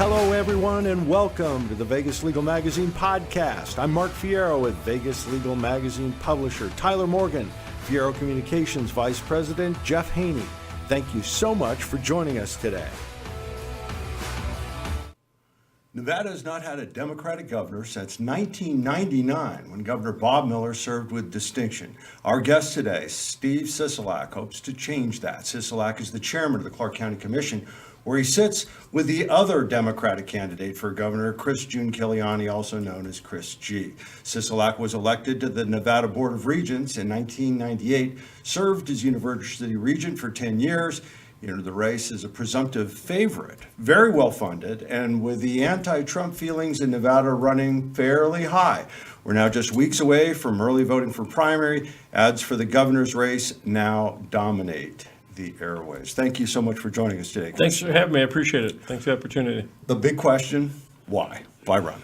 Hello, everyone, and welcome to the Vegas Legal Magazine podcast. I'm Mark Fierro with Vegas Legal Magazine publisher Tyler Morgan, Fierro Communications Vice President Jeff Haney. Thank you so much for joining us today. Nevada has not had a Democratic governor since 1999, when Governor Bob Miller served with distinction. Our guest today, Steve Sisolak, hopes to change that. Sisolak is the chairman of the Clark County Commission, where he sits with the other Democratic candidate for governor, Chris Giuliani, also known as Chris G. Sisolak was elected to the Nevada Board of Regents in 1998, served as University Regent for 10 years, entered the race as a presumptive favorite, very well funded, and with the anti-Trump feelings in Nevada running fairly high. We're now just weeks away from early voting for primary. Ads for the governor's race now dominate the airways. Thank you so much for joining us today, Chris. Thanks for having me. I appreciate it. Thanks for the opportunity. The big question, why? Why run?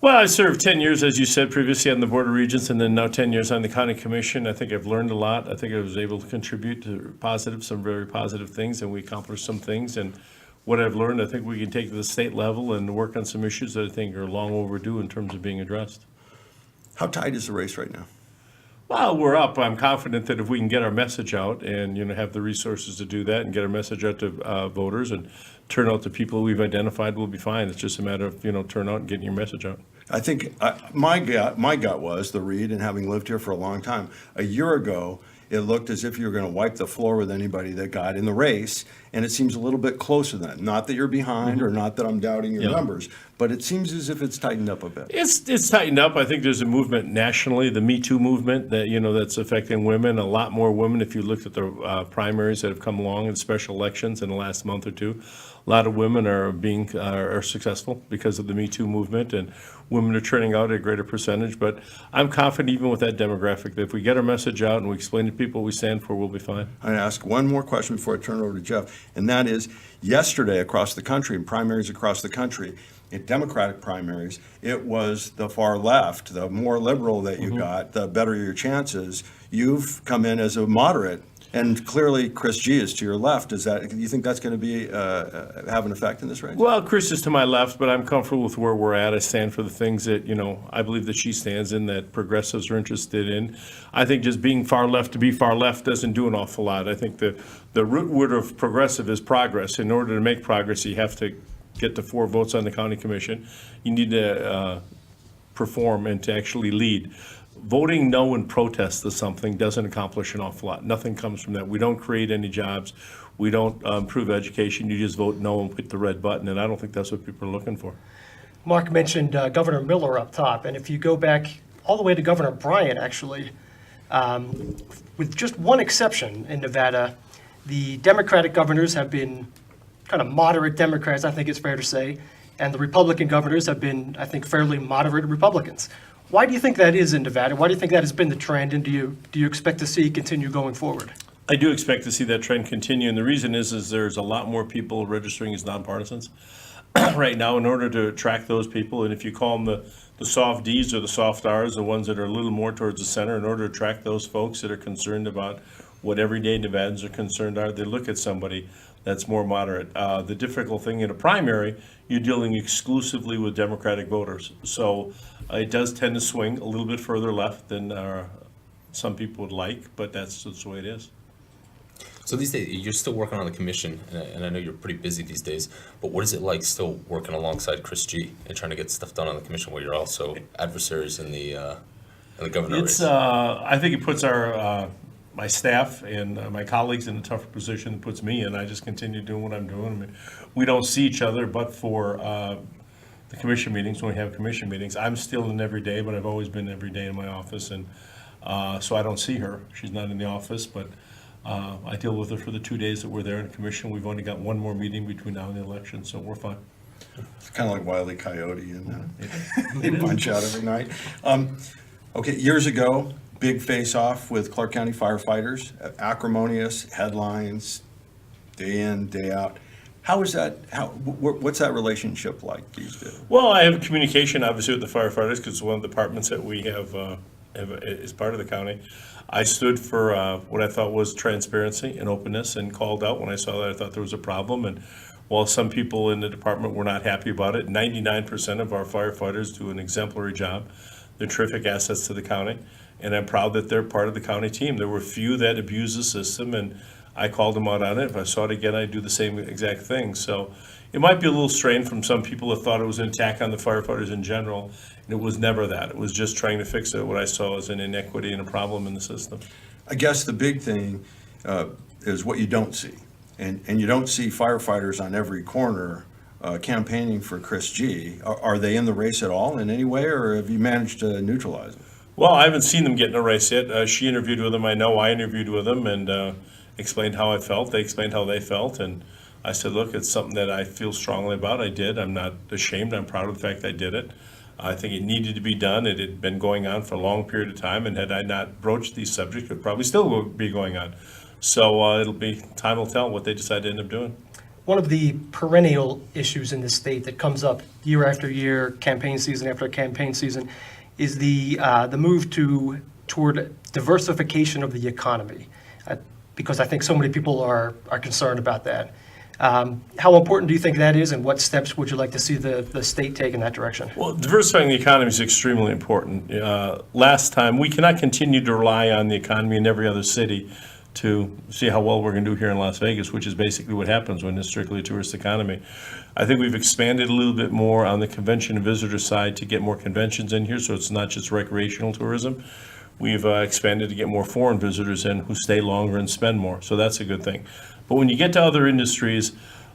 Well, I served 10 years, as you said, previously on the Board of Regents, and then now 10 years on the County Commission. I think I've learned a lot. I think I was able to contribute to some very positive things, and we accomplished some things. And what I've learned, I think we can take to the state level and work on some issues that I think are long overdue in terms of being addressed. How tight is the race right now? Well, we're up. I'm confident that if we can get our message out and have the resources to do that and get our message out to voters and turn out the people we've identified, we'll be fine. It's just a matter of turnout and getting your message out. I think my gut was the read, and having lived here for a long time, a year ago it looked as if you were going to wipe the floor with anybody that got in the race, and it seems a little bit closer than that. Not that you're behind, or not that I'm doubting your numbers, but it seems as if it's tightened up a bit. It's tightened up. I think there's a movement nationally, the Me Too movement, that that's affecting women. A lot more women. If you look at the primaries that have come along in special elections in the last month or two, a lot of women are successful because of the Me Too movement, and women are turning out at a greater percentage. But I'm confident, even with that demographic, that if we get our message out and we explain to people what we stand for, we'll be fine. I ask one more question before I turn it over to Jeff, and that is, yesterday across the country, in primaries across the country, in Democratic primaries, it was the far left. The more liberal that you got, the better your chances. You've come in as a moderate, and clearly Chris G is to your left. Do you think that's going to be have an effect in this race? Well, Chris is to my left, but I'm comfortable with where we're at. I stand for the things that I believe that she stands in, that progressives are interested in. I think just being far left to be far left doesn't do an awful lot. I think the root word of progressive is progress. In order to make progress, you have to get to 4 votes on the county commission. You need to perform and to actually lead. Voting no in protest to something doesn't accomplish an awful lot. Nothing comes from that. We don't create any jobs. We don't improve education. You just vote no and hit the red button, and I don't think that's what people are looking for. Mark mentioned Governor Miller up top, and if you go back all the way to Governor Bryant, actually, with just one exception in Nevada, the Democratic governors have been kind of moderate Democrats, I think it's fair to say, and the Republican governors have been, I think, fairly moderate Republicans. Why do you think that is in Nevada? Why do you think that has been the trend, and do you expect to see continue going forward? I do expect to see that trend continue, and the reason is there's a lot more people registering as nonpartisans right now in order to attract those people. And if you call them the soft Ds or the soft Rs, the ones that are a little more towards the center, in order to attract those folks that are concerned about what everyday Nevadans are concerned are, they look at somebody that's more moderate. The difficult thing in a primary, you're dealing exclusively with Democratic voters. So it does tend to swing a little bit further left than some people would like, but that's just the way it is. So these days, you're still working on the commission, and I know you're pretty busy these days, but what is it like still working alongside Chris G and trying to get stuff done on the commission while you're also adversaries in the governor race? I think it puts my staff and my colleagues in a tougher position than it puts me in. I just continue doing what I'm doing. I mean, we don't see each other but for the commission meetings, when we have commission meetings. I'm still in every day, but I've always been every day in my office, and so I don't see her. She's not in the office, but I deal with her for the 2 days that we're there in the commission. We've only got one more meeting between now and the election, so we're fine. It's kind of like Wile E. Coyote, and they punch out every night. Okay, years ago, big face-off with Clark County firefighters, acrimonious headlines, day in, day out. How is that? What's that relationship like these days? Well, I have communication, obviously, with the firefighters, because it's one of the departments that we have as part of the county. I stood for what I thought was transparency and openness, and called out when I saw that I thought there was a problem, and while some people in the department were not happy about it, 99% of our firefighters do an exemplary job. They're terrific assets to the county, and I'm proud that they're part of the county team. There were few that abused the system, and I called them out on it. If I saw it again, I'd do the same exact thing. So it might be a little strained from some people that thought it was an attack on the firefighters in general, and it was never that. It was just trying to fix it, what I saw as an inequity and a problem in the system. I guess the big thing is what you don't see. And you don't see firefighters on every corner campaigning for Chris G. Are they in the race at all in any way, or have you managed to neutralize them? Well, I haven't seen them get in a race yet. She interviewed with them. I know I interviewed with them and explained how I felt. They explained how they felt. And I said, look, it's something that I feel strongly about. I did. I'm not ashamed. I'm proud of the fact I did it. I think it needed to be done. It had been going on for a long period of time. And had I not broached these subjects, it would probably still be going on. So time will tell what they decide to end up doing. One of the perennial issues in the state that comes up year after year, campaign season after campaign season, is the move toward diversification of the economy, because I think so many people are concerned about that. How important do you think that is, and what steps would you like to see the state take in that direction? Well, diversifying the economy is extremely important. Last time, we cannot continue to rely on the economy in every other city to see how well we're going to do here in Las Vegas, which is basically what happens when it's strictly a tourist economy. I think we've expanded a little bit more on the convention and visitor side to get more conventions in here, so it's not just recreational tourism. We've expanded to get more foreign visitors in who stay longer and spend more, so that's a good thing. But when you get to other industries,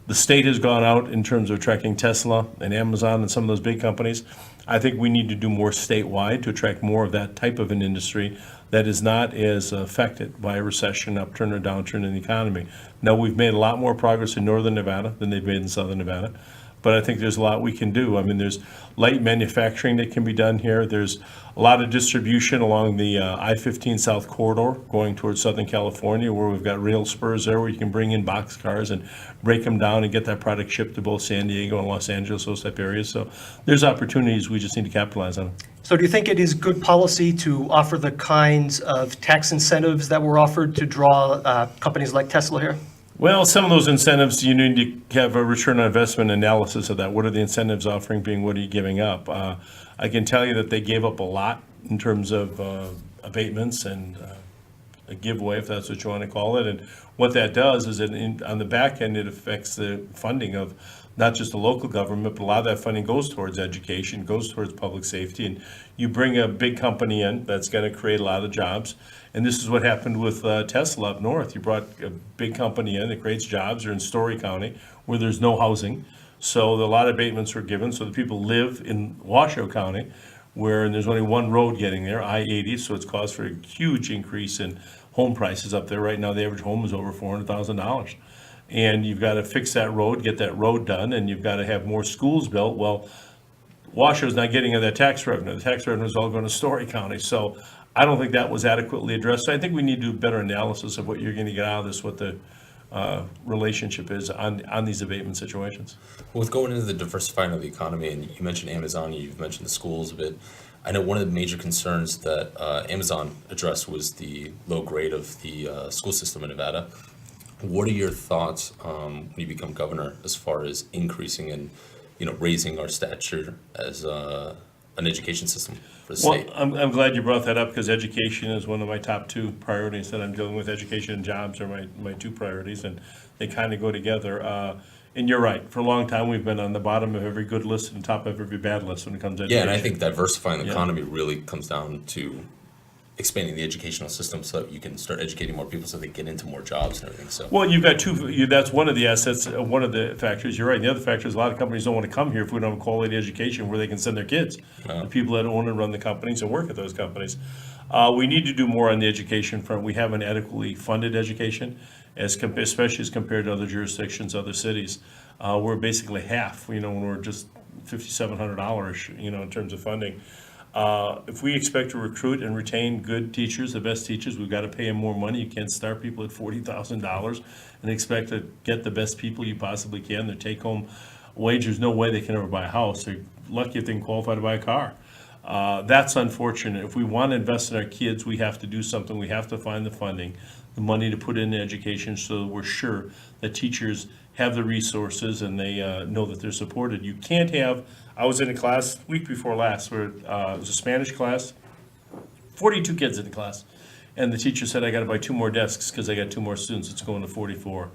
the state has gone out in terms of attracting Tesla and Amazon and some of those big companies. I think we need to do more statewide to attract more of that type of an industry that is not as affected by a recession, upturn, or downturn in the economy. Now, we've made a lot more progress in northern Nevada than they've made in southern Nevada, but I think there's a lot we can do. I mean, there's light manufacturing that can be done here. There's a lot of distribution along the I-15 South corridor going towards Southern California, where we've got rail spurs there where you can bring in box cars and break them down and get that product shipped to both San Diego and Los Angeles, those type areas. So there's opportunities. We just need to capitalize on them. So do you think it is good policy to offer the kinds of tax incentives that were offered to draw companies like Tesla here? Well, some of those incentives, you need to have a return on investment analysis of that. What are the incentives offering being, what are you giving up? I can tell you that they gave up a lot in terms of abatements and a giveaway, if that's what you want to call it. And what that does is that on the back end, it affects the funding of not just the local government, but a lot of that funding goes towards education, goes towards public safety. And you bring a big company in that's going to create a lot of jobs. And this is what happened with Tesla up north. You brought a big company in that creates jobs. They're in Story County where there's no housing. So a lot of abatements were given. So the people live in Washoe County where there's only one road getting there, I-80. So it's caused for a huge increase in home prices up there. Right now, the average home is over $400,000. And you've got to fix that road, get that road done, and you've got to have more schools built. Well, Washoe's not getting that tax revenue. The tax revenue is all going to Story County. So I don't think that was adequately addressed. So I think we need to do a better analysis of what you're going to get out of this, what the relationship is on these abatement situations. Well, with going into the diversifying of the economy, and you mentioned Amazon, you've mentioned the schools a bit. I know one of the major concerns that Amazon addressed was the low grade of the school system in Nevada. What are your thoughts when you become governor as far as increasing and raising our stature as an education system for the state? Well, I'm glad you brought that up because education is one of my top two priorities that I'm dealing with. Education and jobs are my two priorities, and they kind of go together. And you're right. For a long time, we've been on the bottom of every good list and top of every bad list when it comes to education. Yeah, and I think diversifying the economy really comes down to expanding the educational system so that you can start educating more people so they get into more jobs and everything. So, well, you've got that's one of the assets, one of the factors. You're right. And the other factor is a lot of companies don't want to come here if we don't have quality education where they can send their kids. The people that own and run the companies and work at those companies. We need to do more on the education front. We haven't adequately funded education, especially as compared to other jurisdictions, other cities. We're basically half, when we're just $5,700, in terms of funding. If we expect to recruit and retain good teachers, the best teachers, we've got to pay them more money. You can't start people at $40,000 and expect to get the best people you possibly can. Their take-home wage, there's no way they can ever buy a house. They're lucky if they can qualify to buy a car. That's unfortunate. If we want to invest in our kids, we have to do something. We have to find the funding. the money to put into education, so we're sure that teachers have the resources and they know that they're supported. You can't have, I was in a class week before last where it was a Spanish class, 42 kids in the class. And the teacher said, I got to buy 2 more desks because I got 2 more students. It's going to 44.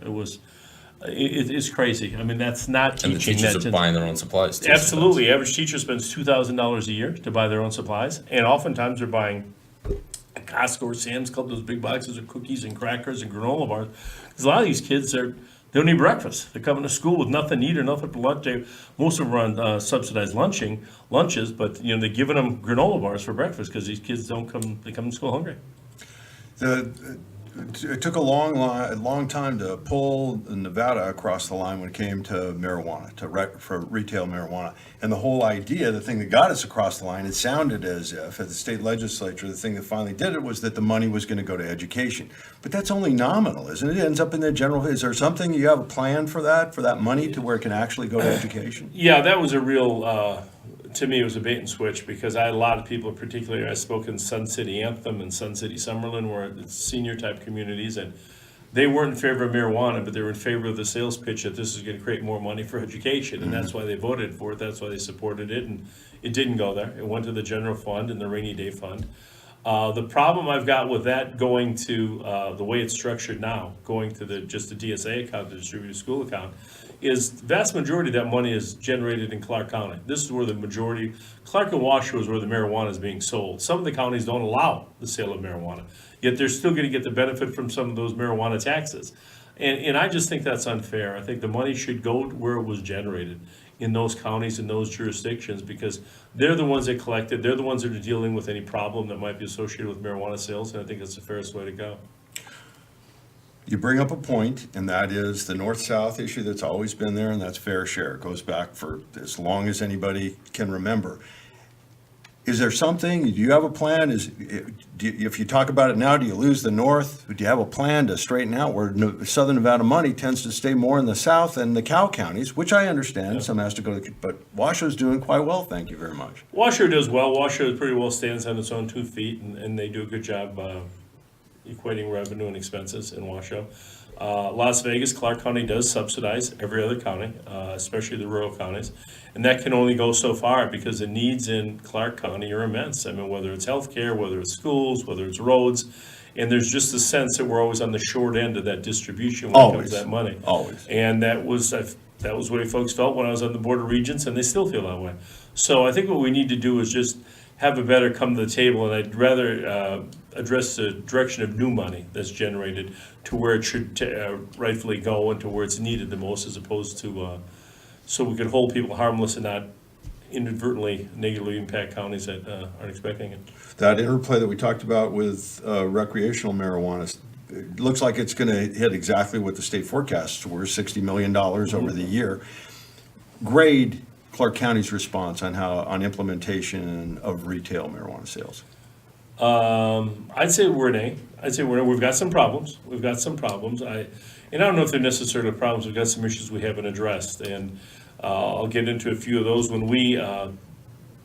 It's crazy. I mean, that's not And the teaching. teachers That are buying their own supplies too. Absolutely. Average teacher spends $2,000 a year to buy their own supplies. And oftentimes they're buying Costco or Sam's Club, those big boxes of cookies and crackers and granola bars. Because a lot of these kids, they don't eat breakfast. They're coming to school with nothing to eat or nothing for lunch. Most of them are on subsidized lunches, but they're giving them granola bars for breakfast because these kids they come to school hungry. It took a long time to pull Nevada across the line when it came to marijuana, for retail marijuana. And the whole idea, the thing that got us across the line, it sounded as if at the state legislature, the thing that finally did it was that the money was going to go to education. But that's only nominal, isn't it? It ends up in the general. Is there something, you have a plan for that money to where it can actually go to education? Yeah, that was a real, to me, it was a bait and switch because I had a lot of people, particularly I spoke in Sun City Anthem and Sun City Summerlin, where it's senior type communities, and they weren't in favor of marijuana, but they were in favor of the sales pitch that this is going to create more money for education, and that's why they voted for it. That's why they supported it, and it didn't go there. It went to the general fund and the rainy day fund. The problem I've got with that going to the way it's structured now, going to just the DSA account, the distributed school account, is the vast majority of that money is generated in Clark County. This is where the majority, Clark and Washoe is where the marijuana is being sold. Some of the counties don't allow the sale of marijuana, yet they're still going to get the benefit from some of those marijuana taxes. And I just think that's unfair. I think the money should go to where it was generated, in those counties, in those jurisdictions, because they're the ones that collect it. They're the ones that are dealing with any problem that might be associated with marijuana sales, and I think that's the fairest way to go. You bring up a point, and that is the north-south issue that's always been there, and that's fair share. It goes back for as long as anybody can remember. Is there something, do you have a plan? If you talk about it now, do you lose the north? Do you have a plan to straighten out where Southern Nevada money tends to stay more in the south and the cow counties, which I understand, some has to go to, but Washoe's doing quite well, thank you very much. Washoe does well. Washoe pretty well stands on its own 2 feet, and they do a good job equating revenue and expenses in Washoe. Las Vegas, Clark County does subsidize every other county, especially the rural counties. And that can only go so far because the needs in Clark County are immense. I mean, whether it's healthcare, whether it's schools, whether it's roads. And there's just a sense that we're always on the short end of that distribution when it comes to that money. Always. And that was the way folks felt when I was on the Board of Regents, and they still feel that way. So I think what we need to do is just have a better come to the table, and I'd rather address the direction of new money that's generated to where it should rightfully go and to where it's needed the most, as opposed to, so we could hold people harmless and not inadvertently negatively impact counties that aren't expecting it. That interplay that we talked about with recreational marijuana, it looks like it's going to hit exactly what the state forecasts were, $60 million over the year. Grade Clark County's response on implementation of retail marijuana sales. I'd say we're an A. We've got some problems. I don't know if they're necessarily problems. We've got some issues we haven't addressed, and I'll get into a few of those. When we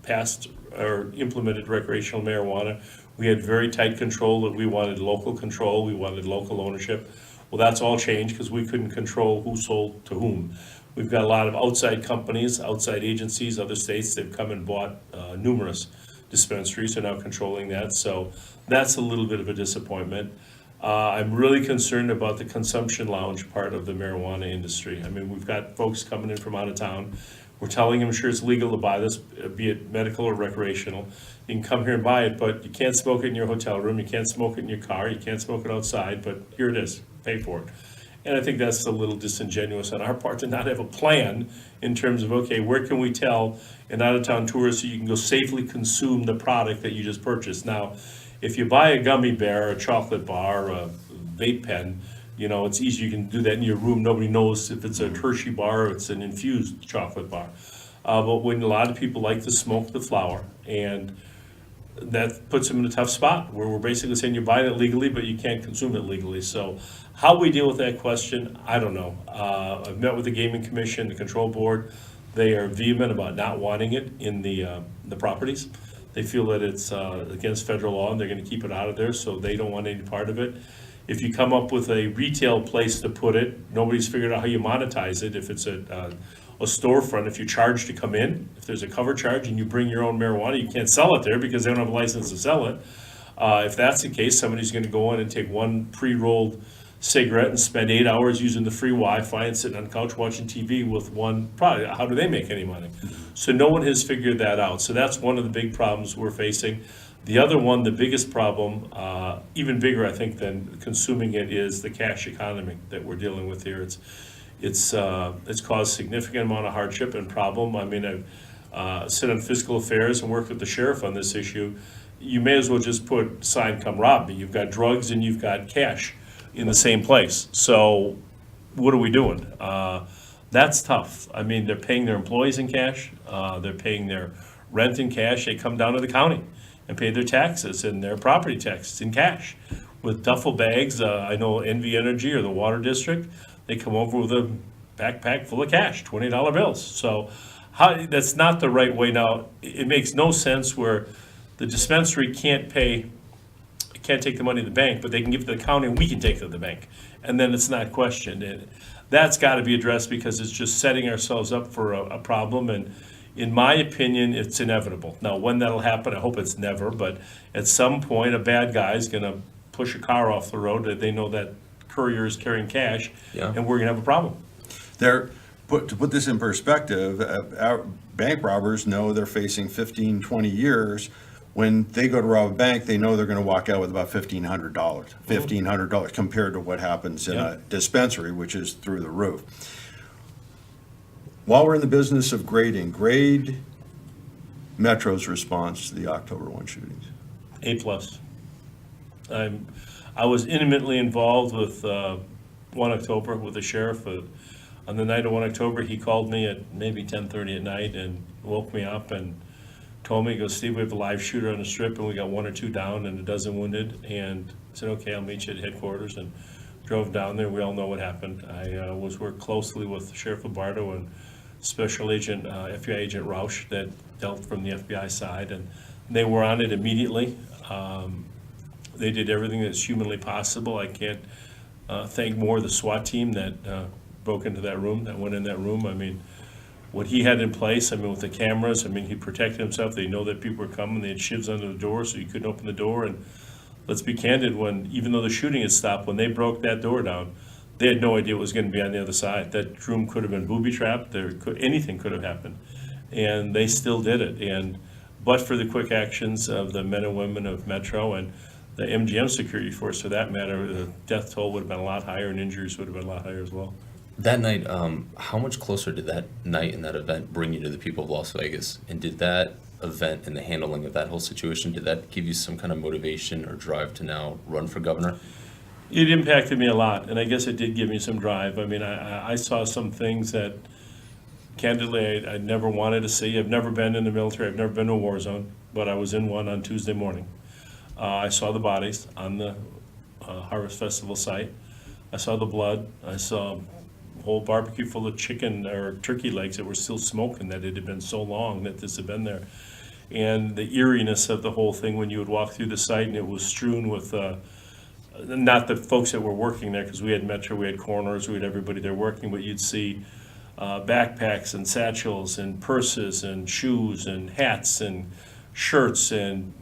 passed or implemented recreational marijuana, we had very tight control. That we wanted local control. We wanted local ownership. Well, that's all changed because we couldn't control who sold to whom. We've got a lot of outside companies, outside agencies, other states. They've come and bought numerous dispensaries, are now controlling that. So that's a little bit of a disappointment. I'm really concerned about the consumption lounge part of the marijuana industry. I mean, we've got folks coming in from out of town. We're telling them, sure, it's legal to buy this, be it medical or recreational. You can come here and buy it, but you can't smoke it in your hotel room. You can't smoke it in your car. You can't smoke it outside, but here it is. Pay for it. And I think that's a little disingenuous on our part to not have a plan in terms of, okay, where can we tell an out-of-town tourist so you can go safely consume the product that you just purchased? Now, if you buy a gummy bear, a chocolate bar, a vape pen, it's easy. You can do that in your room. Nobody knows if it's a Hershey bar or it's an infused chocolate bar. But when a lot of people like to smoke the flower, and that puts them in a tough spot where we're basically saying you're buying it legally, but you can't consume it legally. So how we deal with that question, I don't know. I've met with the Gaming Commission, the Control Board. They are vehement about not wanting it in the properties. They feel that it's against federal law and they're going to keep it out of there, so they don't want any part of it. If you come up with a retail place to put it, nobody's figured out how you monetize it. If it's a storefront, if you charge to come in, if there's a cover charge and you bring your own marijuana, you can't sell it there because they don't have a license to sell it. If that's the case, somebody's gonna go in and take one pre-rolled cigarette and spend 8 hours using the free Wi-Fi and sitting on the couch watching TV with one product. How do they make any money? So no one has figured that out. So that's one of the big problems we're facing. The other one, the biggest problem, even bigger, I think, than consuming it, is the cash economy that we're dealing with here. It's caused significant amount of hardship and problem. I mean, I've sit on fiscal affairs and worked with the sheriff on this issue. You may as well just put sign "Come rob me." You've got drugs and you've got cash in the same place. So what are we doing? That's tough. I mean, they're paying their employees in cash. They're paying their rent in cash. They come down to the county and pay their taxes and their property taxes in cash with duffel bags. I know NV Energy or the Water District, they come over with a backpack full of cash, $20 bills. So that's not the right way. Now, it makes no sense where the dispensary can't take the money to the bank, but they can give it to the county and we can take it to the bank. And then it's not questioned. And that's got to be addressed because it's just setting ourselves up for a problem. And in my opinion, it's inevitable. Now, when that'll happen, I hope it's never, but at some point, a bad guy is going to push a car off the road that they know that courier is carrying cash, Yeah. and we're going to have a problem. To put this in perspective, our bank robbers know they're facing 15, 20 years. When they go to rob a bank, they know they're going to walk out with about $1,500 compared to what happens in a dispensary, which is through the roof. While we're in the business of grading, grade Metro's response to the October 1 shootings. A+. I was intimately involved with 1 October with the sheriff. On the night of 1 October, he called me at maybe 10:30 at night and woke me up and told me, he goes, "Steve, we have a live shooter on the strip and we got 1 or 2 down and a dozen wounded." And I said, "Okay, I'll meet you at headquarters," and drove down there. We all know what happened. I worked closely with Sheriff Lombardo and Special Agent, FBI Agent Rausch that dealt from the FBI side, and they were on it immediately. They did everything that's humanly possible. I can't thank more the SWAT team that broke into that room, that went in that room. I mean, what he had in place, I mean, with the cameras, I mean, he protected himself. They know that people were coming. They had shivs under the door, so you couldn't open the door. And let's be candid, even though the shooting had stopped, when they broke that door down, they had no idea what was going to be on the other side. That room could have been booby-trapped. Anything could have happened. And they still did it. But for the quick actions of the men and women of Metro and the MGM security force, for that matter, the death toll would have been a lot higher and injuries would have been a lot higher as well. That night, how much closer did that night and that event bring you to the people of Las Vegas? And did that event and the handling of that whole situation, did that give you some kind of motivation or drive to now run for governor? It impacted me a lot, and I guess it did give me some drive. I mean, I saw some things that, candidly, I never wanted to see. I've never been in the military. I've never been to a war zone, but I was in one on Tuesday morning. I saw the bodies on the Harvest Festival site. I saw the blood. I saw a whole barbecue full of chicken or turkey legs that were still smoking, that it had been so long that this had been there. And the eeriness of the whole thing when you would walk through the site and it was strewn with not the folks that were working there, because we had Metro, we had coroners, we had everybody there working, but you'd see backpacks and satchels and purses and shoes and hats and shirts and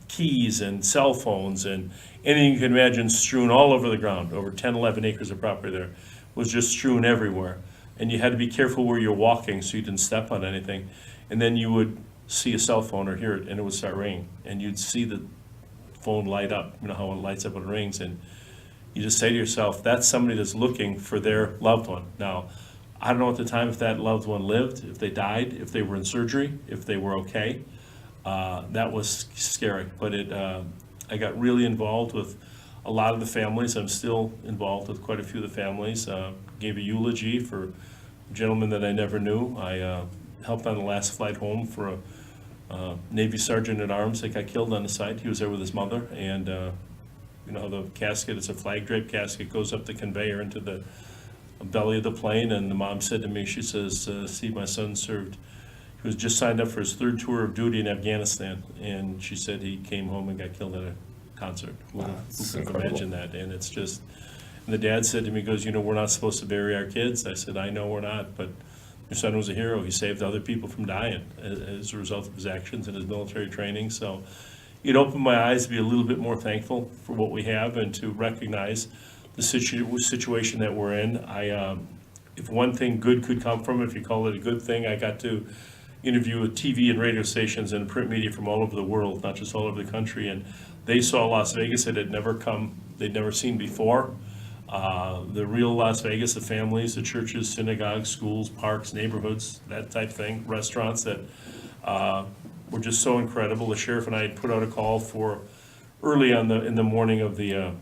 keys and cell phones and anything you can imagine strewn all over the ground. Over 10, 11 acres of property there was just strewn everywhere. And you had to be careful where you're walking so you didn't step on anything. And then you would see a cell phone or hear it and it would start ringing. And you'd see the phone light up, you know how it lights up when it rings, and you just say to yourself, that's somebody that's looking for their loved one. Now, I don't know at the time if that loved one lived, if they died, if they were in surgery, if they were okay. That was scary, but I got really involved with a lot of the families. I'm still involved with quite a few of the families. Gave a eulogy for a gentleman that I never knew. I helped on the last flight home for a Navy Sergeant at Arms that got killed on the site. He was there with his mother, and you know, the casket, it's a flag draped casket, goes up the conveyor into the belly of the plane, and the mom said to me, she says, "Steve, my son served, he was just signed up for his 3rd tour of duty in Afghanistan," and she said he came home and got killed at a concert. Who That's could have incredible. imagined that? And it's just, and the dad said to me, he goes, we're not supposed to bury our kids. I said, I know we're not, but your son was a hero. He saved other people from dying as a result of his actions and his military training. So it opened my eyes to be a little bit more thankful for what we have and to recognize the situation that we're in. If one thing good could come from it, if you call it a good thing, I got to interview with TV and radio stations and print media from all over the world, not just all over the country, and they saw Las Vegas that they'd never seen before. The real Las Vegas, the families, the churches, synagogues, schools, parks, neighborhoods, that type thing, restaurants that were just so incredible. The sheriff and I had put out a call for early in the morning of the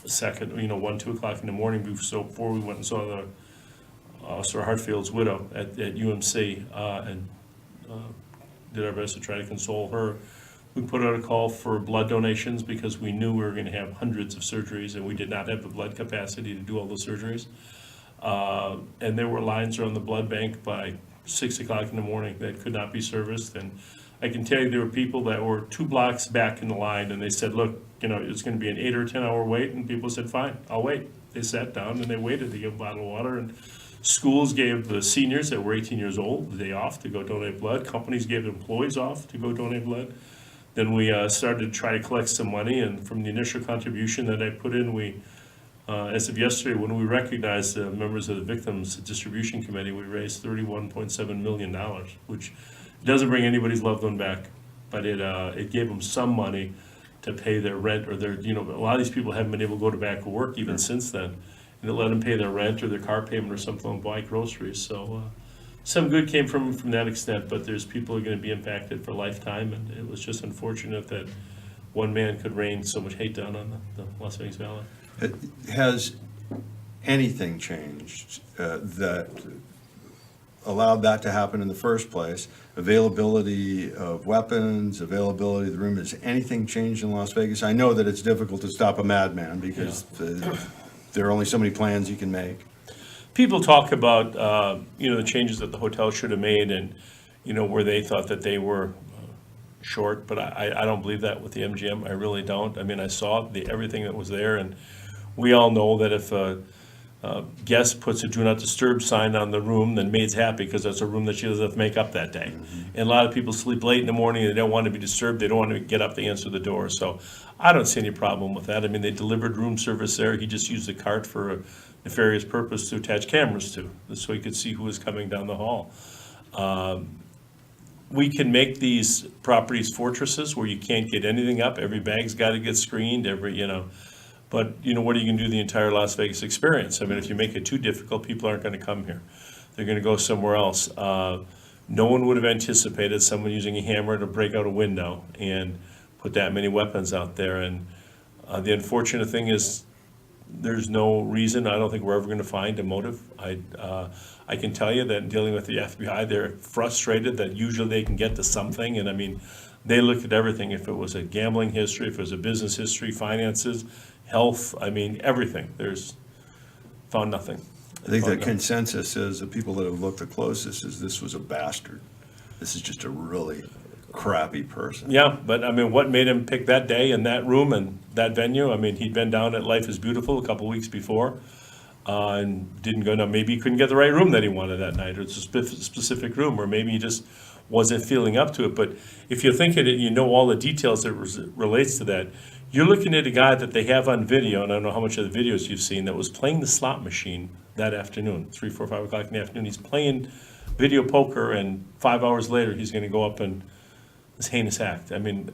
second, 1, 2 o'clock in the morning before we went and saw the Sir Hartfield's widow at UMC and did our best to try to console her. We put out a call for blood donations because we knew we were going to have hundreds of surgeries and we did not have the blood capacity to do all those surgeries. And there were lines around the blood bank by 6 o'clock in the morning that could not be serviced. And I can tell you there were people that were 2 blocks back in the line and they said, look, it's going to be an 8 or 10 hour wait. And people said, fine, I'll wait. They sat down and they waited to give a bottle of water. And schools gave the seniors that were 18 years old the day off to go donate blood. Companies gave employees off to go donate blood. Then we started to try to collect some money, and from the initial contribution that I put in, we, as of yesterday, when we recognized the members of the Victims Distribution Committee, we raised $31.7 million, which doesn't bring anybody's loved one back, but it gave them some money to pay their rent or their, a lot of these people haven't been able to go back to work even since then, and it let them pay their rent or their car payment or something and buy groceries. So some good came from that extent, but there's people who are going to be impacted for a lifetime, and it was just unfortunate that one man could rain so much hate down on the Las Vegas Valley. Has anything changed that allowed that to happen in the first place? Availability of weapons, availability of the room, has anything changed in Las Vegas? I know that it's difficult to stop a madman because there are only so many plans you can make. People talk about, the changes that the hotel should have made and, where they thought that they were short, but I don't believe that with the MGM. I really don't. I mean, I saw everything that was there, and we all know that if a guest puts a do not disturb sign on the room, then maid's happy because that's a room that she doesn't have to make up that day. Mm-hmm. And a lot of people sleep late in the morning. They don't want to be disturbed. They don't want to get up to answer the door. So I don't see any problem with that. I mean, they delivered room service there. He just used the cart for a nefarious purpose to attach cameras to, so he could see who was coming down the hall. We can make these properties fortresses where you can't get anything up. Every bag's got to get screened, but what are you going to do the entire Las Vegas experience? I mean, if you make it too difficult, people aren't going to come here. They're going to go somewhere else. No one would have anticipated someone using a hammer to break out a window and put that many weapons out there. And the unfortunate thing is there's no reason. I don't think we're ever going to find a motive. I can tell you that in dealing with the FBI, they're frustrated that usually they can get to something. And I mean, they looked at everything. If it was a gambling history, if it was a business history, finances, health, I mean, everything. There's found nothing. I think the consensus is the people that have looked the closest is this was a bastard. This is just a really crappy person. Yeah, but I mean, what made him pick that day and that room and that venue? I mean, he'd been down at Life is Beautiful a couple weeks before and didn't go. Now, maybe he couldn't get the right room that he wanted that night, or it's a specific room, or maybe he just wasn't feeling up to it. But if you think of it, you know all the details that relates to that. You're looking at a guy that they have on video, and I don't know how much of the videos you've seen, that was playing the slot machine that afternoon, 3, 4, 5 o'clock in the afternoon. He's playing video poker, and 5 hours later, he's going to go up and this heinous act. I mean,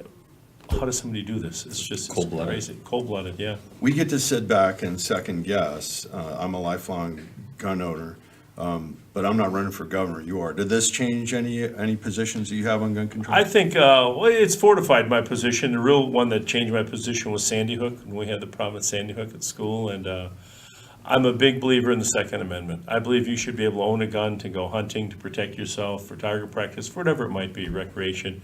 how does somebody do this? It's just Cold-blooded. crazy. Cold-blooded, yeah. We get to sit back and second guess. I'm a lifelong gun owner, but I'm not running for governor. You are. Did this change any positions that you have on gun control? I think, it's fortified my position. The real one that changed my position was Sandy Hook, when we had the problem at Sandy Hook at school, and I'm a big believer in the Second Amendment. I believe you should be able to own a gun to go hunting, to protect yourself, for target practice, for whatever it might be, recreation.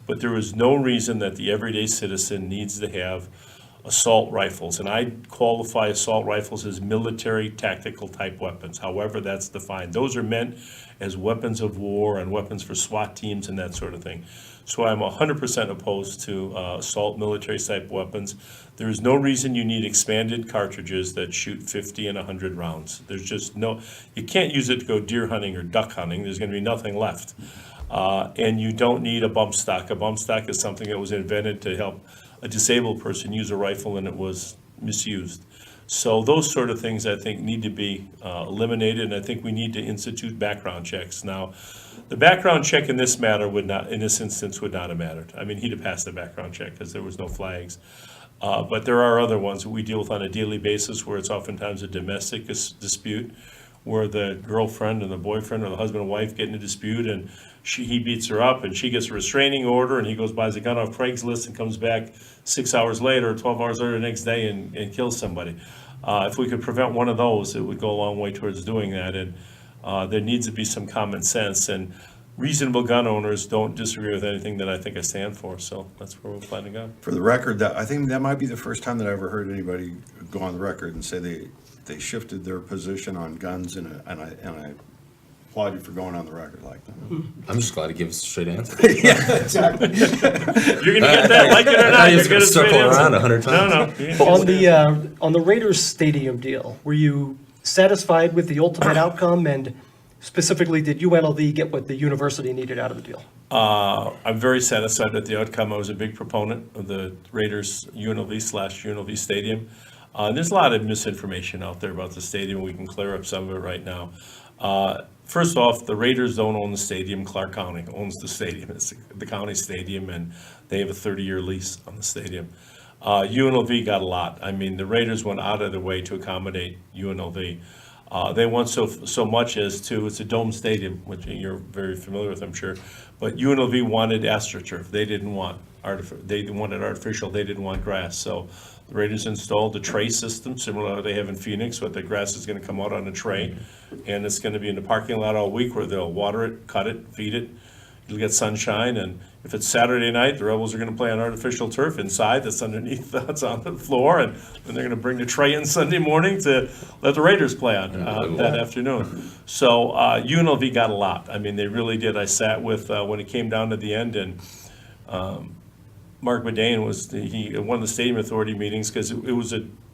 But there is no reason that the everyday citizen needs to have assault rifles, and I qualify assault rifles as military tactical type weapons, however that's defined. Those are meant as weapons of war and weapons for SWAT teams and that sort of thing. So I'm 100% opposed to assault military type weapons. There is no reason you need expanded cartridges that shoot 50 and 100 rounds. There's just no, you can't use it to go deer hunting or duck hunting. There's going to be nothing left. And you don't need a bump stock. A bump stock is something that was invented to help a disabled person use a rifle, and it was misused. So those sort of things, I think, need to be eliminated, and I think we need to institute background checks. Now, the background check in this matter would not, in this instance, would not have mattered. I mean, he'd have passed the background check because there was no flags. But there are other ones that we deal with on a daily basis where it's oftentimes a domestic dispute, where the girlfriend and the boyfriend or the husband and wife get in a dispute, and he beats her up, and she gets a restraining order, and he goes buys a gun off Craigslist and comes back 6 hours later, 12 hours later the next day and kills somebody. If we could prevent one of those, it would go a long way towards doing that. And there needs to be some common sense, and reasonable gun owners don't disagree with anything that I think I stand for, so that's where we're planning on. For the record, I think that might be the first time that I ever heard anybody go on the record and say they shifted their position on guns, and I applaud you for going on the record like that. I'm just glad he gives a straight answer. Yeah, exactly. You're gonna get that, like it or I thought not, he you're was gonna gonna circle straight around answer. 100 times. No. On the Raiders stadium deal, were you satisfied with the ultimate outcome? And specifically, did UNLV get what the university needed out of the deal? I'm very satisfied with the outcome. I was a big proponent of the Raiders UNLV/UNLV Stadium. There's a lot of misinformation out there about the stadium. We can clear up some of it right now. First off, the Raiders don't own the stadium. Clark County owns the stadium. It's the county stadium, and they have a 30-year lease on the stadium. UNLV got a lot. I mean, the Raiders went out of their way to accommodate UNLV. They went so much as to, it's a dome stadium, which you're very familiar with, I'm sure, but UNLV wanted AstroTurf. They didn't want they wanted artificial, they didn't want grass. So the Raiders installed a tray system, similar to what they have in Phoenix, where the grass is gonna come out on a tray, and it's gonna be in the parking lot all week where they'll water it, cut it, feed it. You'll get sunshine, and if it's Saturday night, the Rebels are gonna play on artificial turf inside, that's underneath, that's on the floor, and then they're gonna bring the tray in Sunday morning to let the Raiders play on that afternoon. So UNLV got a lot. I mean, they really did. I sat with, when it came down to the end, and Mark Bedane he at one of the stadium authority meetings, because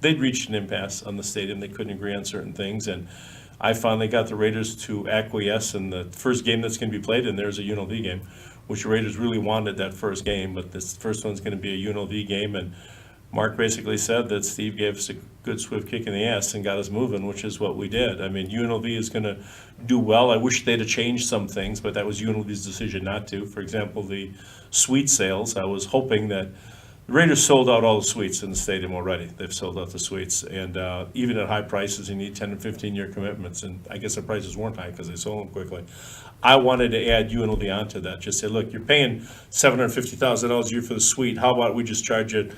they'd reached an impasse on the stadium. They couldn't agree on certain things, and I finally got the Raiders to acquiesce in the first game that's going to be played, and there's a UNLV game, which the Raiders really wanted that first game, but this first one's going to be a UNLV game, and Mark basically said that Steve gave us a good swift kick in the ass and got us moving, which is what we did. I mean, UNLV is going to do well. I wish they'd have changed some things, but that was UNLV's decision not to. For example, the suite sales, I was hoping that the Raiders sold out all the suites in the stadium already. They've sold out the suites, and even at high prices, you need 10 and 15-year commitments, and I guess the prices weren't high because they sold them quickly. I wanted to add UNLV onto that. Just say, look, you're paying $750,000 a year for the suite. How about we just charge you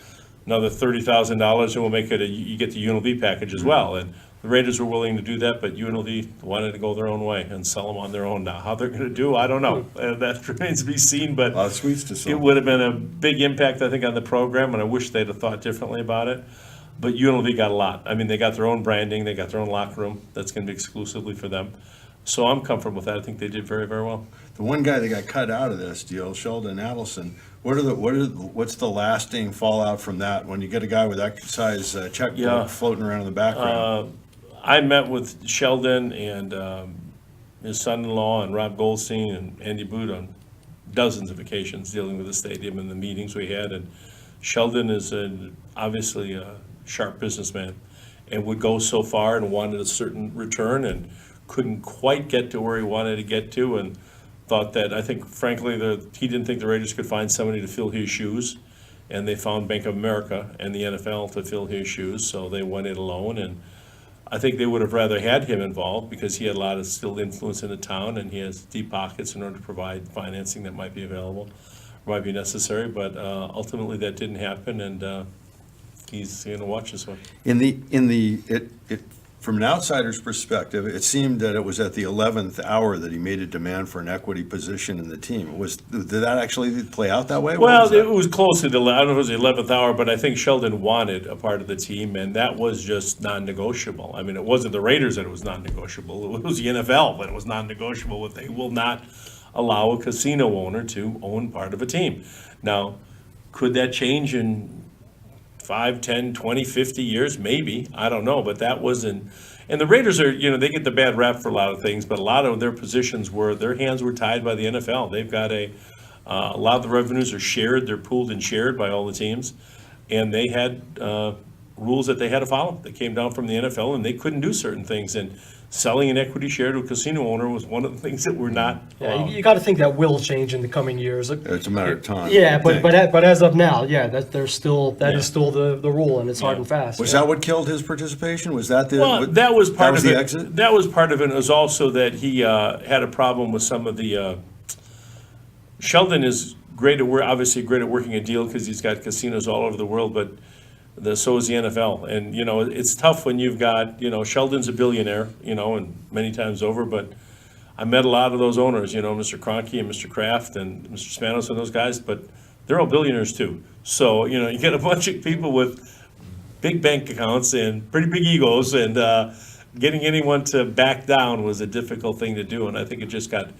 another $30,000 and we'll make it you get the UNLV package as well. And the Raiders were willing to do that, but UNLV wanted to go their own way and sell them on their own now. How they're going to do, I don't know. That remains to be seen, but A lot of suites to sell. it would have been a big impact, I think, on the program, and I wish they'd have thought differently about it. But UNLV got a lot. I mean, they got their own branding, they got their own locker room that's going to be exclusively for them. So I'm comfortable with that. I think they did very, very well. The one guy that got cut out of this deal, Sheldon Adelson, what's the lasting fallout from that when you get a guy with that size checkbook Yeah. floating around in the background? I met with Sheldon and his son-in-law and Rob Goldstein and Andy Boot on dozens of occasions dealing with the stadium and the meetings we had. And Sheldon is obviously a sharp businessman and would go so far and wanted a certain return and couldn't quite get to where he wanted to get to, and thought that, I think frankly, he didn't think the Raiders could find somebody to fill his shoes, and they found Bank of America and the NFL to fill his shoes, so they went it alone. And I think they would have rather had him involved because he had a lot of still influence in the town, and he has deep pockets in order to provide financing that might be available, or might be necessary, but ultimately that didn't happen, and he's going to watch this one. From an outsider's perspective, it seemed that it was at the 11th hour that he made a demand for an equity position in the team. Did that actually play out that way? What Well, was that? it was close to the, I don't know if it was the 11th hour, but I think Sheldon wanted a part of the team, and that was just non-negotiable. I mean, it wasn't the Raiders that it was non-negotiable. It was the NFL that it was non-negotiable. That they will not allow a casino owner to own part of a team. Now, could that change in 5, 10, 20, 50 years? Maybe. I don't know, but that wasn't. And the Raiders are, they get the bad rap for a lot of things, but a lot of their positions their hands were tied by the NFL. They've got a lot of the revenues are shared, they're pooled and shared by all the teams, and they had rules that they had to follow. They came down from the NFL, and they couldn't do certain things, and selling an equity share to a casino owner was one of the things that were not Yeah, allowed. you got to think that will change in the coming years. It's a matter of time. Yeah, I but think. but as of now, yeah, that is still Yeah. the rule, and it's hard Yeah. and fast. Was yeah. that what killed his participation? Was that the? Well, that was part was of the it. exit? That was part of it. It was also that he had a problem with some of the. Sheldon is obviously great at working a deal because he's got casinos all over the world, but so is the NFL. And, it's tough when you've got, Sheldon's a billionaire, and many times over, but I met a lot of those owners, Mr. Kroenke and Mr. Kraft and Mr. Spanos and those guys, but they're all billionaires too. So, you get a bunch of people with big bank accounts and pretty big egos, and getting anyone to back down was a difficult thing to do, and I think it just got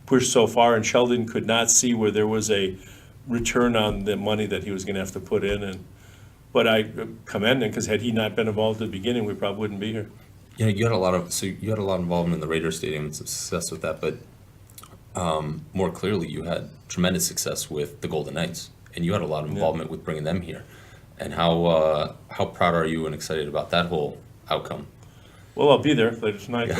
pushed so far, and Sheldon could not see where there was a return on the money that he was going to have to put in, but I commend him, because had he not been involved at the beginning, we probably wouldn't be here. You had a lot of involvement in the Raiders Stadium and some success with that, but more clearly, you had tremendous success with the Golden Knights, and you had a lot of involvement with bringing them here. And how proud are you and excited about that whole outcome? Well, I'll be there later tonight.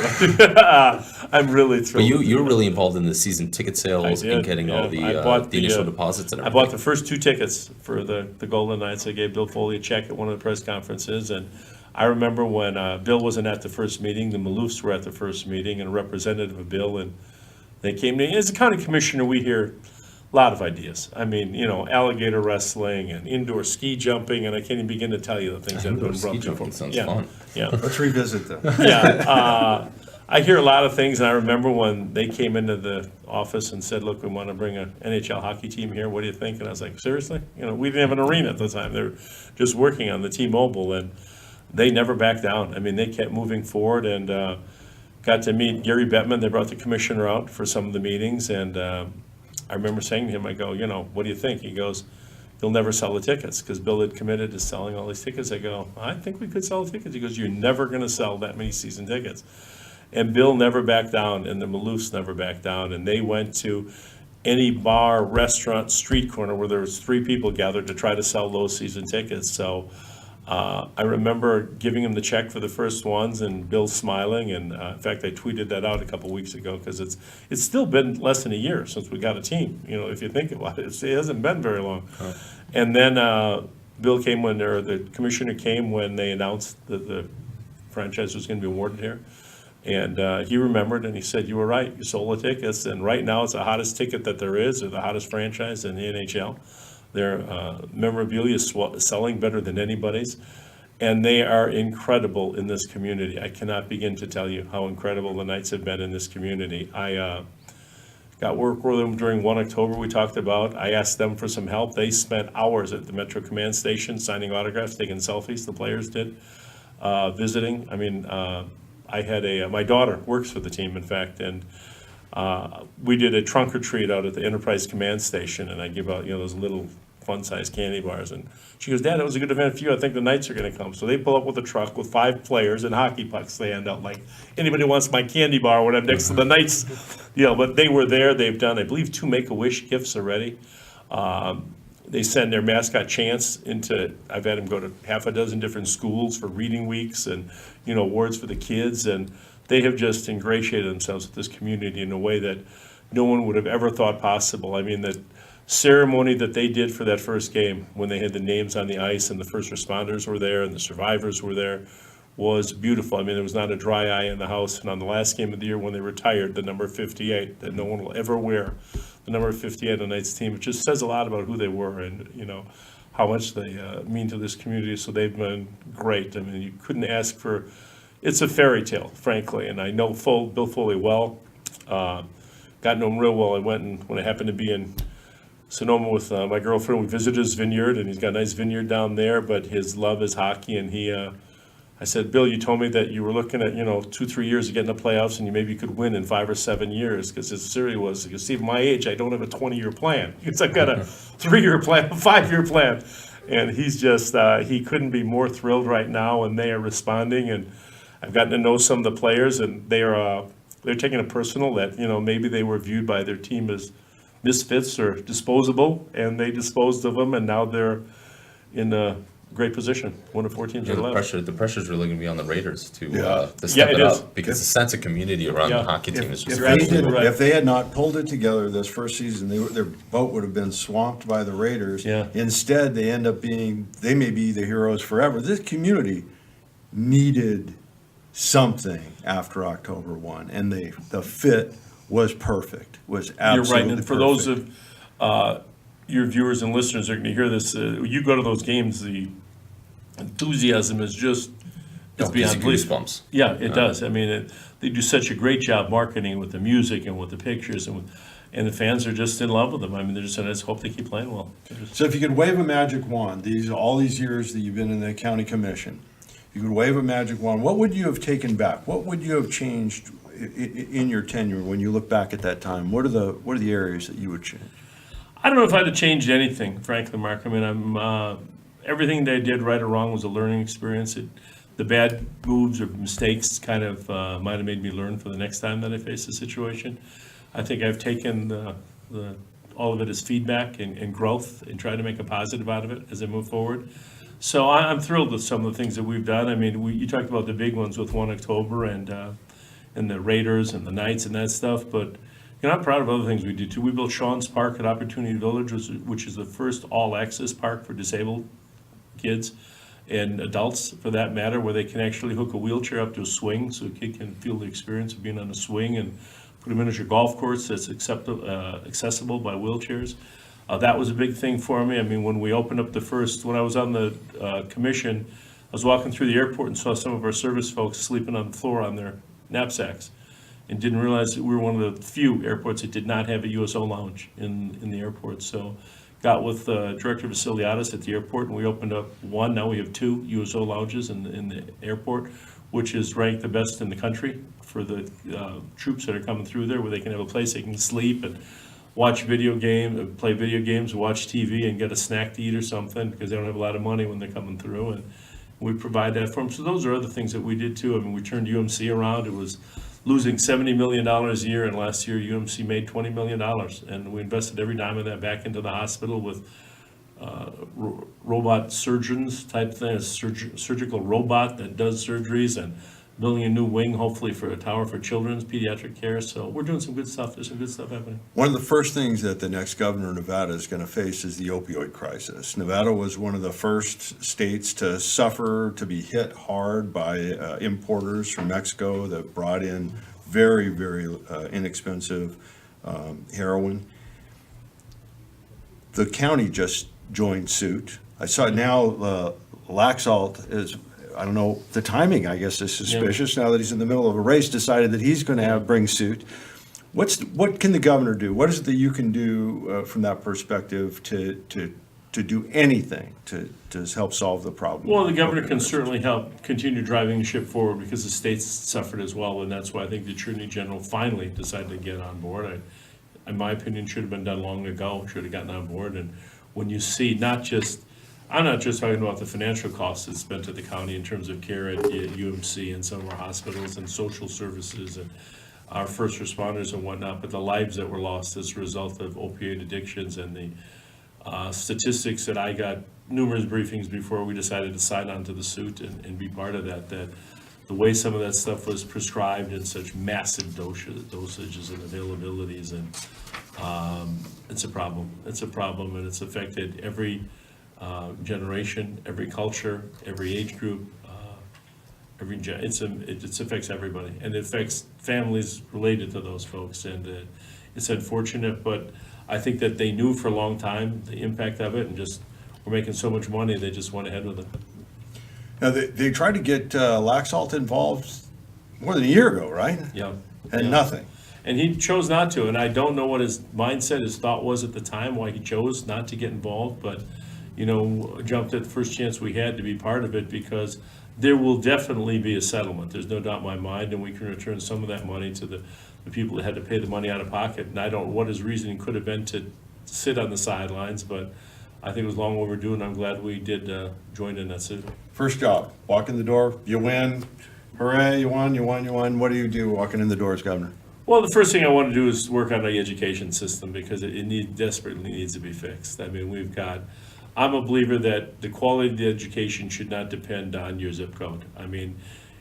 I'm really But thrilled. you were really involved in the season ticket sales I did, and getting all yeah. I the bought initial the, deposits and I everything. bought the first 2 tickets for the Golden Knights. I gave Bill Foley a check at one of the press conferences, and I remember when Bill wasn't at the first meeting, the Maloofs were at the first meeting, and a representative of Bill, and they came to me. As a county commissioner, we hear a lot of ideas. I mean, alligator wrestling and indoor ski jumping, and I can't even begin to tell you the things that have Indoor been ski brought jumping before. sounds Yeah, fun. yeah. Let's revisit them. Yeah, I hear a lot of things, and I remember when they came into the office and said, look, we want to bring an NHL hockey team here, what do you think? And I was like, seriously? We didn't have an arena at the time, they were just working on the T-Mobile, and they never backed down. I mean, they kept moving forward, and got to meet Gary Bettman. They brought the commissioner out for some of the meetings, and I remember saying to him, I go, what do you think? He goes, you'll never sell the tickets, because Bill had committed to selling all these tickets. I go, I think we could sell the tickets. He goes, you're never going to sell that many season tickets. And Bill never backed down, and the Maloofs never backed down, and they went to any bar, restaurant, street corner where there was 3 people gathered to try to sell those season tickets. So I remember giving him the check for the first ones, and Bill smiling, and in fact, I tweeted that out a couple weeks ago, because it's still been less than a year since we got a team, if you think about it. It hasn't been very long. Oh. And then Bill came the commissioner came when they announced that the franchise was going to be awarded here. And he remembered, and he said, you were right, you sold the tickets, and right now it's the hottest ticket that there is, or the hottest franchise in the NHL. Their memorabilia is selling better than anybody's, and they are incredible in this community. I cannot begin to tell you how incredible the Knights have been in this community. I got work with them during 1 October we talked about. I asked them for some help. They spent hours at the Metro Command Station signing autographs, taking selfies, the players did, visiting. I mean, I had my daughter works for the team, in fact, and we did a trunk or treat out at the Enterprise Command Station, and I give out, those little fun-sized candy bars, and she goes, Dad, that was a good event for you. I think the Knights are going to come. So they pull up with a truck with 5 players and hockey pucks. They hand out, like, anybody wants my candy bar when I'm next to the Knights. But they were there. They've done, I believe, 2 Make-A-Wish gifts already. They send their mascot Chance I've had him go to half a dozen different schools for reading weeks and, awards for the kids. And they have just ingratiated themselves with this community in a way that no one would have ever thought possible. I mean, the ceremony that they did for that first game, when they had the names on the ice and the first responders were there and the survivors were there, was beautiful. I mean, there was not a dry eye in the house. And on the last game of the year, when they retired, the number 58, that no one will ever wear, the number 58 on the Knights team, it just says a lot about who they were and, how much they mean to this community. So they've been great. I mean, you couldn't ask for, it's a fairy tale, frankly, and I know Bill Foley well. Got to know him real well. When I happened to be in Sonoma with my girlfriend, we visited his vineyard, and he's got a nice vineyard down there, but his love is hockey, and I said, Bill, you told me that you were looking at, 2-3 years to get in the playoffs, and you maybe could win in 5 or 7 years, because his theory was, you see, at my age, I don't have a 20-year plan, because I've got a 3-year plan, a 5-year plan, and he's just, he couldn't be more thrilled right now, and they are responding, and I've gotten to know some of the players, and they're taking it personal that, maybe they were viewed by their team as misfits or disposable, and they disposed of them, and now they're in a great position, one of 4 teams You that know, are left. the pressure's really going to be on the Raiders to Yeah. step Yeah, it it is. up, because the sense of community around Yeah. the hockey team is If just they absolutely right. if they had not pulled it together this first season, their boat would have been swamped by the Raiders. Yeah. Instead, they end up they may be the heroes forever. This community needed something after October 1, and the fit was perfect, was You're absolutely right, and for those perfect. of your viewers and listeners are going to hear this, you go to those games, the enthusiasm is just, it's gives beyond you belief. goosebumps. Yeah, it does. I mean, they do such a great job marketing with the music and with the pictures, and the fans are just in love with them. I mean, I just hope they keep playing well. So if you could wave a magic wand, all these years that you've been in the county commission, you could wave a magic wand, what would you have taken back? What would you have changed in your tenure when you look back at that time? What are the areas that you would change? I don't know if I'd have changed anything, frankly, Mark. I mean, everything they did, right or wrong, was a learning experience. The bad moves or mistakes kind of might have made me learn for the next time that I face a situation. I think I've taken all of it as feedback and growth and tried to make a positive out of it as I move forward. So I'm thrilled with some of the things that we've done. I mean, you talked about the big ones with 1 October and the Raiders and the Knights and that stuff, but I'm proud of other things we did too. We built Sean's Park at Opportunity Village, which is the first all-access park for disabled kids and adults, for that matter, where they can actually hook a wheelchair up to a swing, so a kid can feel the experience of being on a swing, and put a miniature golf course that's accessible by wheelchairs. That was a big thing for me. I mean, when we opened up when I was on the commission, I was walking through the airport and saw some of our service folks sleeping on the floor on their knapsacks, and didn't realize that we were one of the few airports that did not have a USO lounge in the airport. So got with Director Vasiliadis at the airport, and we opened up one. Now we have 2 USO lounges in the airport, which is ranked the best in the country for the troops that are coming through there, where they can have a place they can sleep and watch play video games, watch TV, and get a snack to eat or something, because they don't have a lot of money when they're coming through, and we provide that for them. So those are other things that we did too. I mean, we turned UMC around. It was losing $70 million a year, and last year UMC made $20 million, and we invested every dime of that back into the hospital with robot surgeons type thing, a surgical robot that does surgeries, and building a new wing, hopefully for a tower for children's pediatric care. So we're doing some good stuff. There's some good stuff happening. One of the first things that the next governor of Nevada is going to face is the opioid crisis. Nevada was one of the first states to suffer, to be hit hard by importers from Mexico that brought in very, very inexpensive heroin. The county just joined suit. I saw now Laxalt is, I don't know, the timing, I guess, is suspicious. Now that he's in the middle of a race, decided that he's going to bring suit. What can the governor do? What is it that you can do from that perspective to do anything to help solve the problem? Well, the governor can certainly help continue driving the ship forward, because the state's suffered as well, and that's why I think the Attorney General finally decided to get on board. In my opinion, should have been done long ago, should have gotten on board. And when you see I'm not just talking about the financial costs that's spent to the county in terms of care at UMC and some of our hospitals and social services and our first responders and whatnot, but the lives that were lost as a result of opioid addictions, and the statistics that I got numerous briefings before we decided to sign on to the suit and be part of that the way some of that stuff was prescribed in such massive dosages and availabilities, and it's a problem. It's a problem, and it's affected every generation, every culture, every age group. It affects everybody, and it affects families related to those folks, and it's unfortunate, but I think that they knew for a long time the impact of it, and just we're making so much money, they just went ahead with it. Now, they tried to get Laxalt involved more than a year ago, right? Yeah. And Yeah. nothing. And he chose not to, and I don't know what his mindset, his thought was at the time, why he chose not to get involved, but, jumped at the first chance we had to be part of it, because there will definitely be a settlement, there's no doubt in my mind, and we can return some of that money to the people that had to pay the money out of pocket, and I don't know what his reasoning could have been to sit on the sidelines, but I think it was long overdue, and I'm glad we did join in that suit. First job, walk in the door, you win. Hooray, you won, you won, you won. What do you do walking in the doors, Governor? Well, the first thing I want to do is work on the education system, because it desperately needs to be fixed. I mean, I'm a believer that the quality of the education should not depend on your zip code. I mean,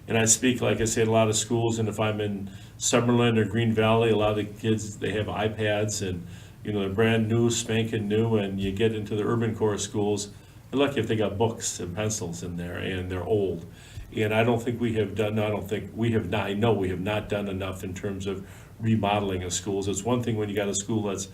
and I speak, like I say, at a lot of schools, and if I'm in Summerlin or Green Valley, a lot of the kids, they have iPads, and, they're brand new, spanking new, and you get into the urban core schools, you're lucky if they got books and pencils in there, and they're old. And I don't think we have done, I know we have not done enough in terms of remodeling of schools. It's one thing when you got a school that's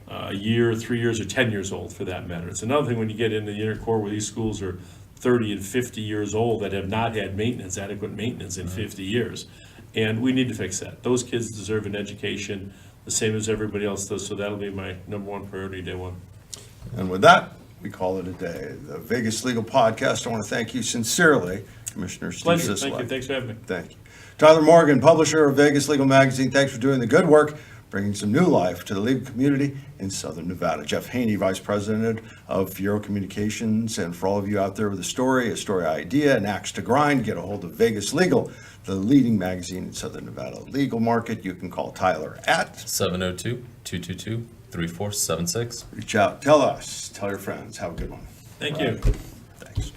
a year, 3 years, or 10 years old for that matter. It's another thing when you get into the inner core where these schools are 30 and 50 years old that have not had adequate maintenance in 50 years. And we need to fix that. Those kids deserve an education the same as everybody else does, so that'll be my number one priority, day one. And with that, we call it a day. The Vegas Legal Podcast, I want to thank you sincerely, Commissioner Steve Pleasure, Sisolak. thank you, thanks for having me. Thank you. Tyler Morgan, publisher of Vegas Legal Magazine, thanks for doing the good work, bringing some new life to the legal community in Southern Nevada. Jeff Haney, Vice President of Fiero Communications, and for all of you out there with a story idea, an axe to grind, get a hold of Vegas Legal, the leading magazine in Southern Nevada legal market. You can call Tyler at 702-222-3476. reach out, tell us, tell your friends. Have a good one. Thank you. Thanks.